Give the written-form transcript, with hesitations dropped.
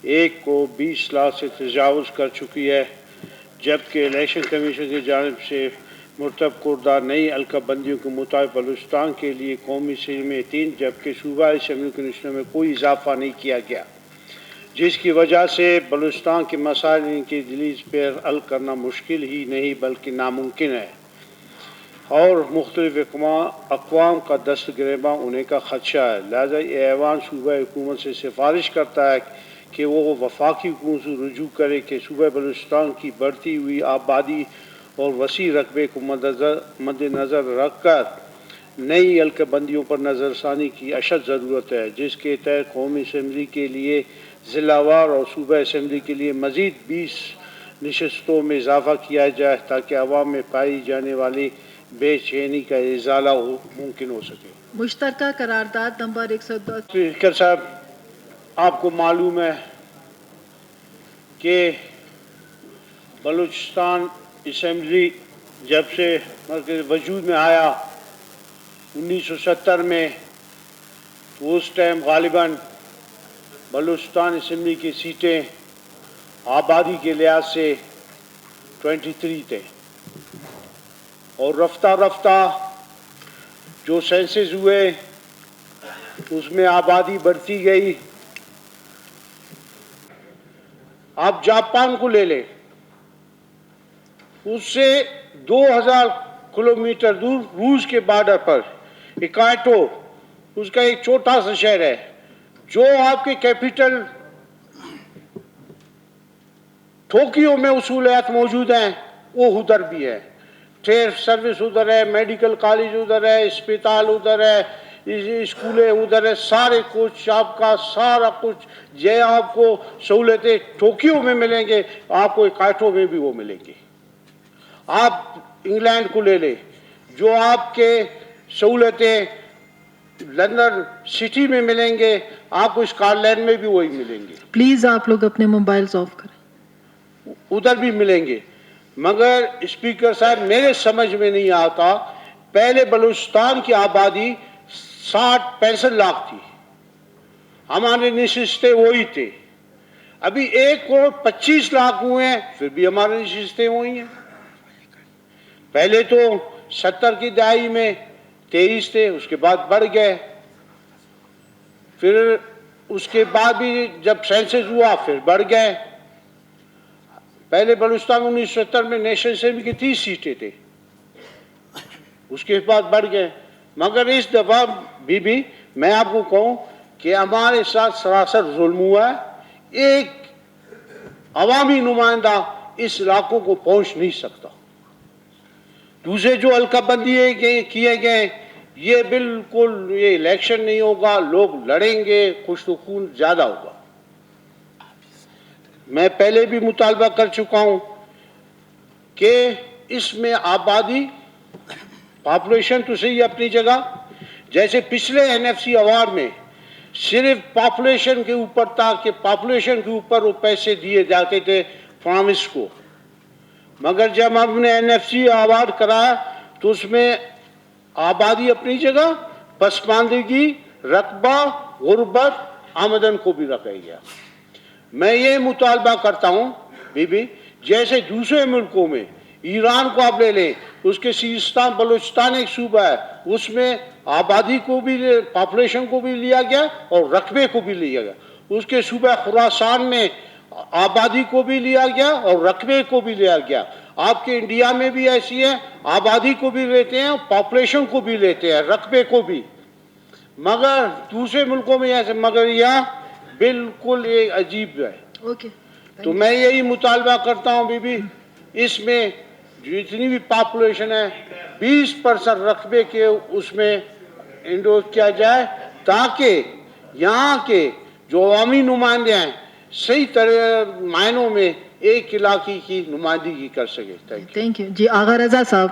एक को 20 लाख से तजावुज़ कर चुकी है, जबकि इलेक्शन कमीशन की जानिब से मुरतब करदा नई अलकाबंदियों के मुताबिक बलूचिस्तान के लिए कौमी सीट में 3 जबकि सूबाई असम्बली कमीशनों में कोई इजाफा नहीं किया गया, जिसकी वजह से बलूचिस्तान के मसाइल की दलील पर हल करना मुश्किल ही नहीं बल्कि नामुमकिन है और मुख्तलिफ अक़वाम का दस्तगिरबा होने का खदशा है। लिहाजा ये ऐवान सूबाई हुकूमत से सिफारिश करता है कि वो वफाकी हुकूमत से रुजू करे कि सूबा बलूचिस्तान की बढ़ती हुई आबादी और वसी रकबे को मद्देनज़र रख कर नई अलकाबंदियों पर नज़रसानी की अशद ज़रूरत है, जिसके तहत कौमी असम्बली के लिए ज़िलावार और सूबा असम्बली के लिए मज़ीद 20 नशस्तों में इजाफ़ा किया जाए ताकि अवाम में पाई जाने वाली बेचैनी का इज़ाला मुमकिन हो सके। मुश्तरका करारदाद नंबर 110। स्पीकर साहब, आपको मालूम है कि बलूचिस्तान असम्बली जब से वजूद में आया 1970 में, तो उस टाइम गालिबन बलूचिस्तान असम्बली की सीटें आबादी के लिहाज से 23 थे और रफ्ता रफ्ता जो सेंसस हुए उसमें आबादी बढ़ती गई। आप जापान को ले लें, उससे 2000 किलोमीटर दूर रूस के बॉर्डर पर इकाइटो उसका एक छोटा सा शहर है, जो आपके कैपिटल टोक्यो में उसूलियात मौजूद हैं, वो उधर भी है। ट्रेन सर्विस उधर है, मेडिकल कॉलेज उधर है, अस्पताल उधर है, स्कूलें उधर है, सारे कुछ आपका सारा कुछ ये आपको सहूलतें टोक्यो में मिलेंगे, आपको इकाइटो में भी वो मिलेंगे। आप इंग्लैंड को ले लें, जो आपके सहूलतें लंदन सिटी में मिलेंगे, आपको स्कॉटलैंड में भी वही मिलेंगे। प्लीज आप लोग अपने मोबाइल्स ऑफ करें। उधर भी मिलेंगे। मगर स्पीकर साहब, मेरे समझ में नहीं आता, पहले बलूचिस्तान की आबादी 60-65 लाख थी, हमारे नशिस्तें वही थे। अभी 1,25 लाख हुए हैं, फिर भी हमारे नशिस्तें वही हैं। पहले तो 70 की दहाई में 23 थे, उसके बाद बढ़ गए, फिर उसके बाद भी जब सेंसस हुआ फिर बढ़ गए। पहले बलूचिस्तान 1970 में नेशनल असेंबली की 30 सीटें थे, उसके बाद बढ़ गए। मगर इस दफा भी मैं आपको कहूं कि हमारे साथ सरासर जुल्म हुआ है। एक अवामी नुमाइंदा इस इलाकों को पहुंच नहीं सकता। दूसरे जो अलकाबंदी किए गए, ये बिल्कुल ये इलेक्शन नहीं होगा, लोग लड़ेंगे, खुश तो खून ज्यादा होगा। मैं पहले भी मुतालबा कर चुका हूं कि इसमें आबादी पॉपुलेशन तो सही अपनी जगह, जैसे पिछले एनएफसी अवार्ड में सिर्फ पॉपुलेशन के ऊपर था कि पॉपुलेशन के ऊपर वो पैसे दिए जाते थे फार्मर्स को, मगर जब हमने एनएफसी अवार्ड कराया तो उसमें आबादी अपनी जगह, पसमानदगी, रकबा, गुर्बत, आमदन को भी रखा गया। मैं ये मुतालबा करता हूँ बीबी, जैसे दूसरे मुल्कों में, ईरान को आप ले लें, उसके सिस्तान बलूचिस्तान एक सूबा है, उसमें आबादी को भी पॉपुलेशन को भी लिया गया और रकबे को भी लिया गया। उसके सूबा खुरासान में आबादी को भी लिया गया और रकबे को भी लिया गया। आपके इंडिया में भी ऐसी है, आबादी को भी लेते हैं, पॉपुलेशन को भी लेते हैं, रकबे को भी। मगर दूसरे मुल्कों में ऐसे, मगर यहाँ बिल्कुल ये अजीब है। ओके, तो मैं यही मुतालबा करता हूँ बीबी, इसमें जितनी भी पॉपुलेशन है 20% रकबे के उसमें इंडोज किया जाए, ताकि यहाँ के जो अवामी नुमाइंदे हैं सही तरह मायनों में एक इलाके की नुमाइंदगी कर सके। थैंक यू जी। आगा रजा साहब।